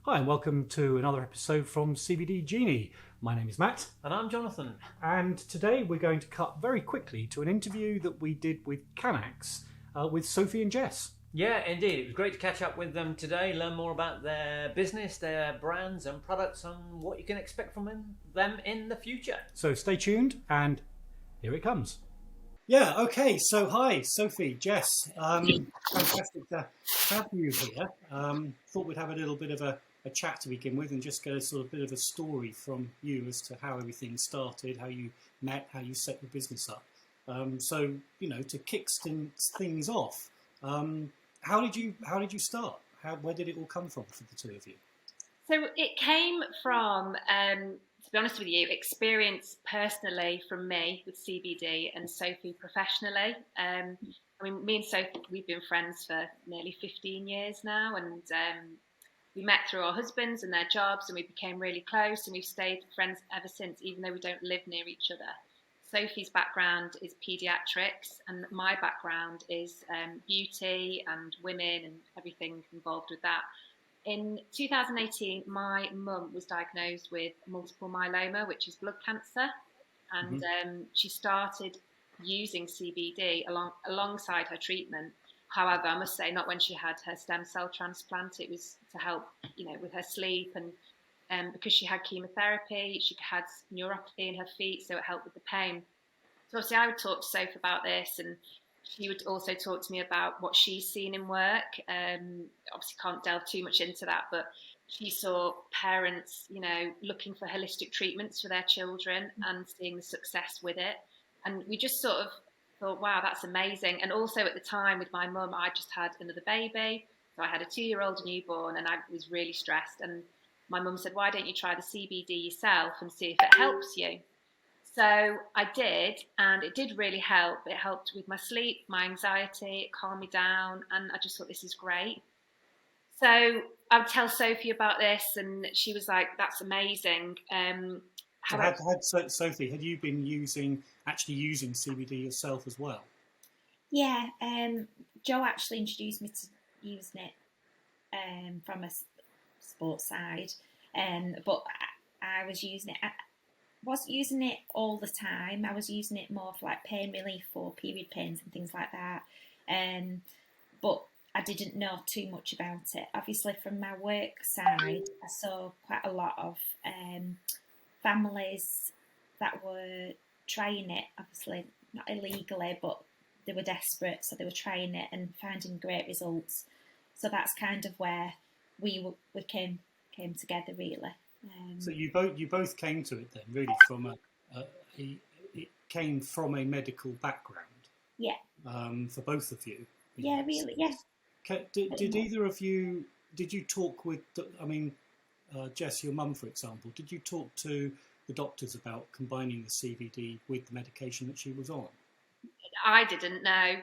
Hi, and welcome to another episode from CBD Genie. My name is Matt, And I'm Jonathan. and today we're going to cut very quickly to an interview that we did with Canax with Sophie and Jess. Yeah, indeed. It was great to catch up with them today, learn more about their business, their brands and products, and what you can expect from them in the future. So stay tuned, and here it comes. Yeah, okay, so hi, Sophie, Jess. Fantastic to have you here. Thought we'd have a little bit of a chat to begin with and just get a sort of bit of a story from you as to how everything started, how you met, how you set the business up. So, to kick things off, how did you start? Where did it all come from for the two of you? So it came from, to be honest with you, experience personally from me with CBD and Sophie professionally. Me and Sophie, we've been friends for nearly 15 years now, and we met through our husbands and their jobs, and we became really close, and we've stayed friends ever since, even though we don't live near each other. Sophie's background is paediatrics, and my background is beauty and women and everything involved with that. In 2018, my mum was diagnosed with multiple myeloma, which is blood cancer, and she started using CBD alongside her treatment. However, I must say, not when she had her stem cell transplant. It was to help, with her sleep, and because she had chemotherapy, she had neuropathy in her feet, so it helped with the pain. So obviously, I would talk to Sophie about this, and she would also talk to me about what she's seen in work. Obviously, can't delve too much into that, but she saw parents, looking for holistic treatments for their children and seeing the success with it. And we just sort of thought, wow, that's amazing. And also at the time with my mum, I just had another baby. So I had a 2-year-old newborn, and I was really stressed. And my mum said, why don't you try the CBD yourself and see if it helps you? So I did, and it did really help. It helped with my sleep, my anxiety, it calmed me down, and I just thought, this is great. So I would tell Sophie about this, and she was like, that's amazing. Sophie, had you been actually using CBD yourself as well? Yeah, Joe actually introduced me to using it from a sports side, but I was using it. I wasn't using it all the time. I was using it more for like pain relief for period pains and things like that. But I didn't know too much about it. Obviously, from my work side, I saw quite a lot of families that were trying it, obviously not illegally, but they were desperate, so they were trying it and finding great results. So that's kind of where we came together, really. So you both came to it then, really from it came from a medical background. Yeah. For both of you. Yeah, really. Yeah. Did either of you? Did you talk with? Jess, your mum, for example. Did you talk to the doctors about combining the CBD with the medication that she was on? I didn't know,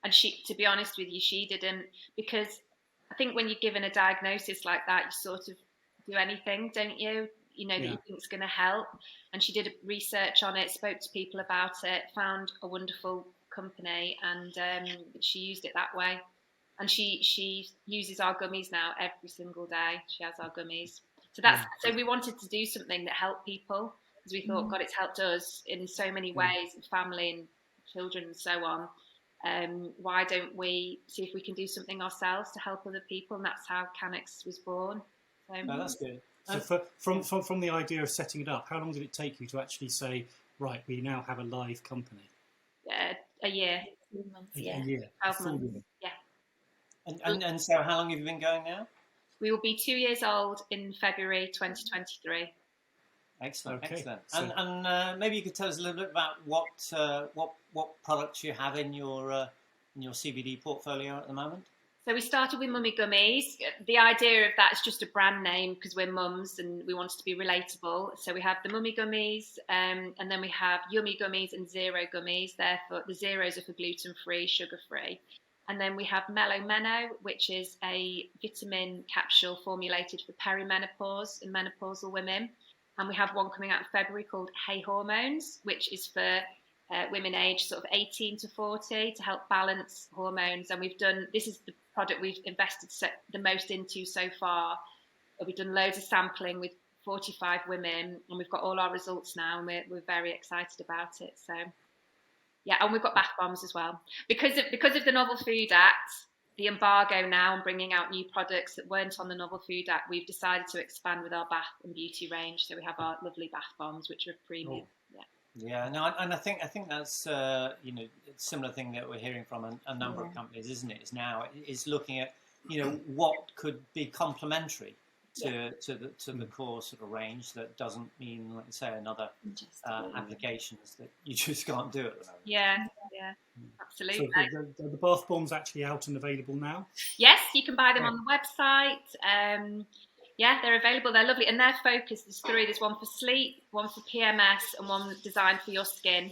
and she, to be honest with you, she didn't, because I think when you're given a diagnosis like that, you sort of do anything, don't you? That you think it's going to help. And she did research on it, spoke to people about it, found a wonderful company, and she used it that way. And she uses our gummies now every single day. She has our gummies. So we wanted to do something that helped people, because we thought, God, it's helped us in so many ways, family and children and so on. Why don't we see if we can do something ourselves to help other people? And that's how Canax was born. That's good. So from the idea of setting it up, how long did it take you to actually say, right, we now have a live company? A year. 2 months, yeah. A year. 12 months. Yeah. And so how long have you been going now? We will be 2 years old in February 2023. Excellent, okay. Excellent. And maybe you could tell us a little bit about what products you have in your CBD portfolio at the moment. So we started with Mummy Gummies. The idea of that is just a brand name because we're mums and we wanted to be relatable. So we have the Mummy Gummies, and then we have Yummy Gummies and Zero Gummies. Therefore, the zeros are for gluten-free, sugar-free. And then we have Mellow Meno, which is a vitamin capsule formulated for perimenopause and menopausal women. And we have one coming out in February called Hey Hormones, which is for women aged sort of 18 to 40 to help balance hormones. And this is the product we've invested the most into so far. we've done loads of sampling with 45 women, and we've got all our results now, and we're very excited about it. So yeah, and we've got bath bombs as well because of the Novel Food Act, the embargo now, and bringing out new products that weren't on the Novel Food Act. We've decided to expand with our bath and beauty range, so we have our lovely bath bombs, which are premium. Oh. Yeah, no, and I think that's a similar thing that we're hearing from a number of companies, isn't it? Is looking at what could be complementary to the core sort of range that doesn't mean, like you say, another applications that you just can't do at the moment. Yeah, absolutely. So the bath bombs actually out and available now? Yes, you can buy them on the website. Yeah, they're available. They're lovely, and their focus is 3. There's one for sleep, one for PMS, and one designed for your skin.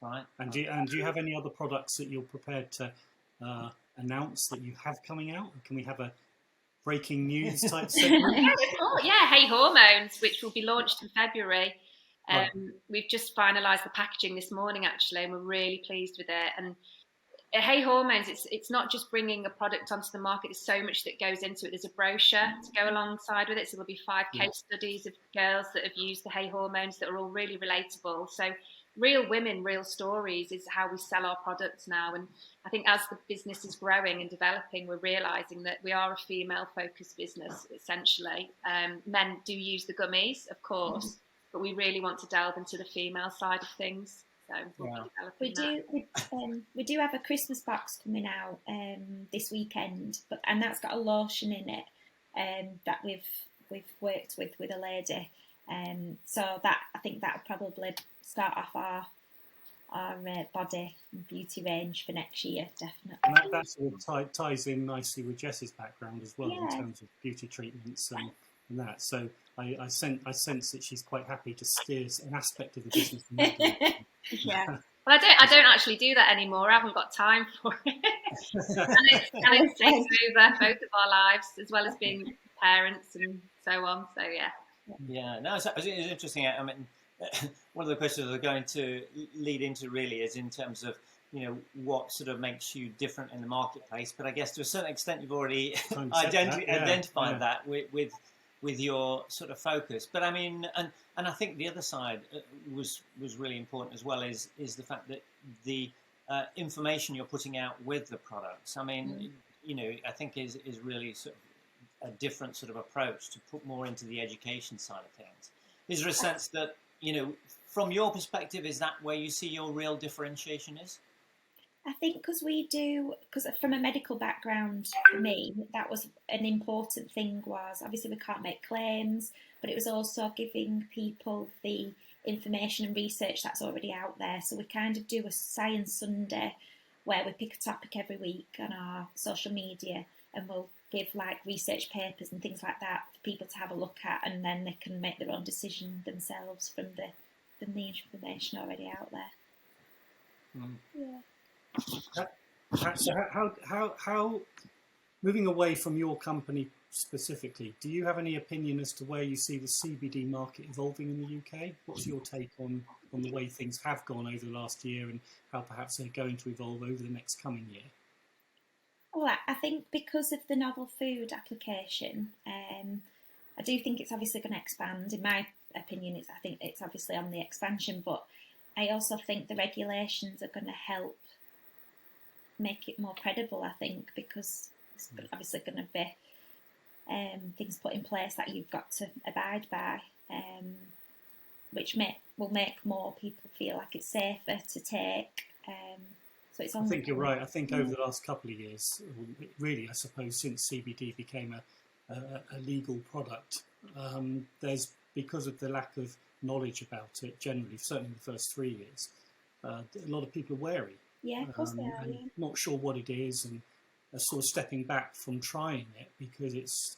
Right. And do you have any other products that you're prepared to announce that you have coming out? Can we have a breaking news type segment? Yeah, Hey Hormones, which will be launched in February. Right. We've just finalised the packaging this morning, actually, and we're really pleased with it. And Hey Hormones, it's not just bringing a product onto the market. There's so much that goes into it. There's a brochure to go alongside with it. So there'll be 5 case studies of girls that have used the Hey Hormones that are all really relatable. So real women, real stories is how we sell our products now. And I think as the business is growing and developing, we're realising that we are a female-focused business, essentially. Men do use the gummies, of course, but we really want to delve into the female side of things. So we do have a Christmas box coming out this weekend, and that's got a lotion in it that we've worked with a lady. So that I think that'll probably start off our body and beauty range for next year, definitely. And that sort of ties in nicely with Jess's background as well, in terms of beauty treatments and that. So I sense that she's quite happy to steer an aspect of the business. Yeah. Well, I don't actually do that anymore. I haven't got time for it. and it's taken over both of our lives, as well as being parents and so on. So yeah. Yeah. No, it's interesting. I mean, one of the questions we're going to lead into really is in terms of what sort of makes you different in the marketplace. But I guess to a certain extent you've already identified that with your sort of focus. But I mean, and I think the other side was really important as well is the fact that the information you're putting out with the products. I mean, I think is really sort of a different sort of approach to put more into the education side of things. Is there a sense that, from your perspective, is that where you see your real differentiation is? I think because from a medical background for me, that was an important thing. Was obviously we can't make claims, but it was also giving people the information and research that's already out there. So we kind of do a Science Sunday where we pick a topic every week on our social media, and we'll give like research papers and things like that for people to have a look at, and then they can make their own decision themselves from the information already out there. Yeah. So how moving away from your company specifically, do you have any opinion as to where you see the CBD market evolving in the UK? What's your take on the way things have gone over the last year, and how perhaps they're going to evolve over the next coming year? Well, I think because of the novel food application, I do think it's obviously going to expand. In my opinion, I think it's obviously on the expansion, but I also think the regulations are going to help make it more credible, I think, because it's obviously going to be things put in place that you've got to abide by, which will make more people feel like it's safer to take. So it's I think you're right. I think over the last couple of years, really, I suppose, since CBD became a legal product, there's, because of the lack of knowledge about it generally, certainly in the first 3 years, a lot of people are wary. Yeah, of course they are. Yeah. Not sure what it is, and are sort of stepping back from trying it because it's,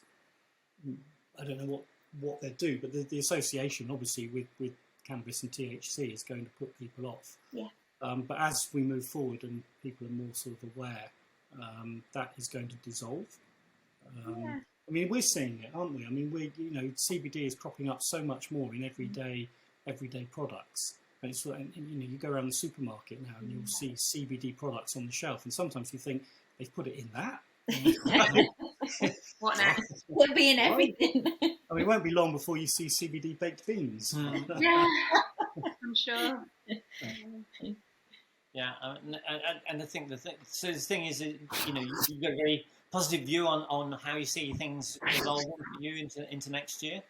I don't know what they do, but the association obviously with cannabis and THC is going to put people off. Yeah. But as we move forward and people are more sort of aware, that is going to dissolve. Yeah. I mean, we're seeing it, aren't we? I mean, CBD is cropping up so much more in everyday products. And it's, you go around the supermarket now and you'll see CBD products on the shelf, and sometimes you think they've put it in that. What next? We'll be in everything. I mean, it won't be long before you see CBD baked beans. Yeah, I'm sure. Yeah, and I think so the thing is, you know, you've got a very positive view on how you see things evolving for you into next year.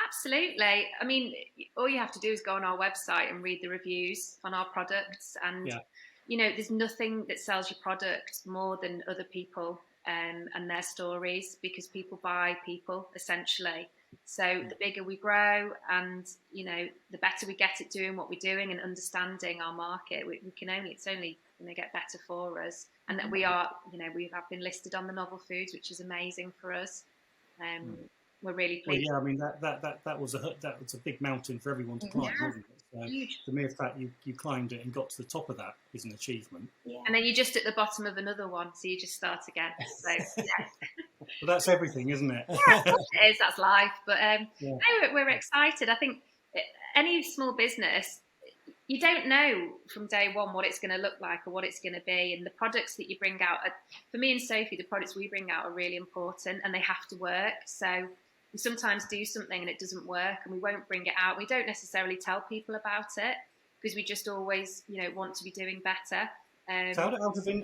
Absolutely. I mean, all you have to do is go on our website and read the reviews on our products. And, you know, there's nothing that sells your product more than other people and their stories, because people buy people, essentially. So the bigger we grow and, you know, the better we get at doing what we're doing and understanding our market, it's only going to get better for us. And that we are, you know, we have been listed on the Novel Foods, which is amazing for us. We're really pleased. Well, yeah, I mean that was a big mountain for everyone to climb, wasn't it? So the mere fact you climbed it and got to the top of that is an achievement. Yeah. And then you're just at the bottom of another one, so you just start again. So yeah. Well, that's everything, isn't it? Yeah, it is. That's life. But no, we're excited. I think any small business, you don't know from day one what it's going to look like or what it's going to be. And the products that you bring out, for me and Sophie, the products we bring out are really important and they have to work. So we sometimes do something and it doesn't work and we won't bring it out. We don't necessarily tell people about it because we just always, you know, want to be doing better. So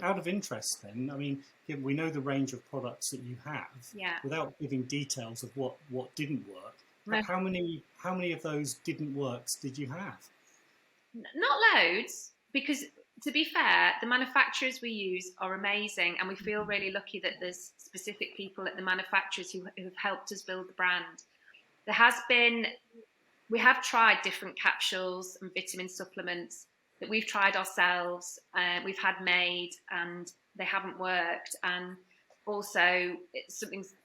out of interest then, I mean, we know the range of products that you have, without giving details of what didn't work. No. How many of those didn't works did you have? Not loads, because to be fair, the manufacturers we use are amazing, and we feel really lucky that there's specific people at the manufacturers who have helped us build the brand. We have tried different capsules and vitamin supplements that we've tried ourselves, we've had made, and they haven't worked. And also,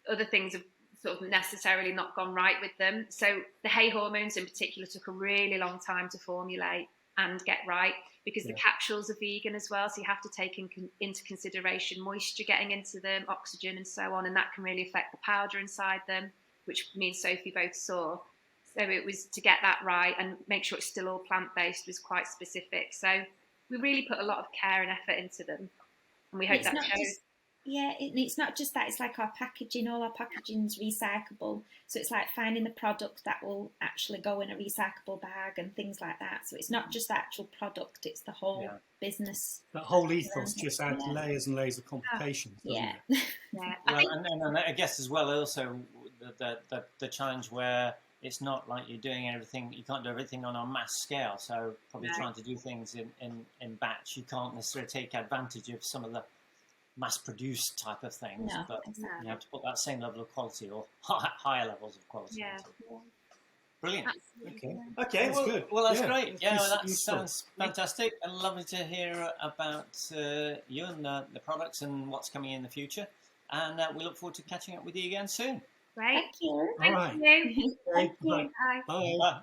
other things have sort of necessarily not gone right with them. So the hay hormones in particular took a really long time to formulate and get right, because the capsules are vegan as well, so you have to take into consideration moisture getting into them, oxygen and so on, and that can really affect the powder inside them, which me and Sophie both saw. So it was to get that right and make sure it's still all plant-based was quite specific. So we really put a lot of care and effort into them, and we hope that shows. It's not just that, it's like our packaging, all our packaging's recyclable. So it's like finding the product that will actually go in a recyclable bag and things like that. So it's not just the actual product, it's the whole business. That whole ethos just adds layers and layers of complications. Yeah. Well, and I guess as well also the challenge where it's not like you're doing everything, you can't do everything on a mass scale. So probably trying to do things in batch, you can't necessarily take advantage of some of the mass-produced type of things, but you have to put that same level of quality or higher levels of quality. Brilliant. Okay, that's good. Well, that's great. Yeah, that sounds fantastic, and lovely to hear about you and the products and what's coming in the future. And we look forward to catching up with you again soon. Great. Thank you. Thank you. Bye. Bye. Bye.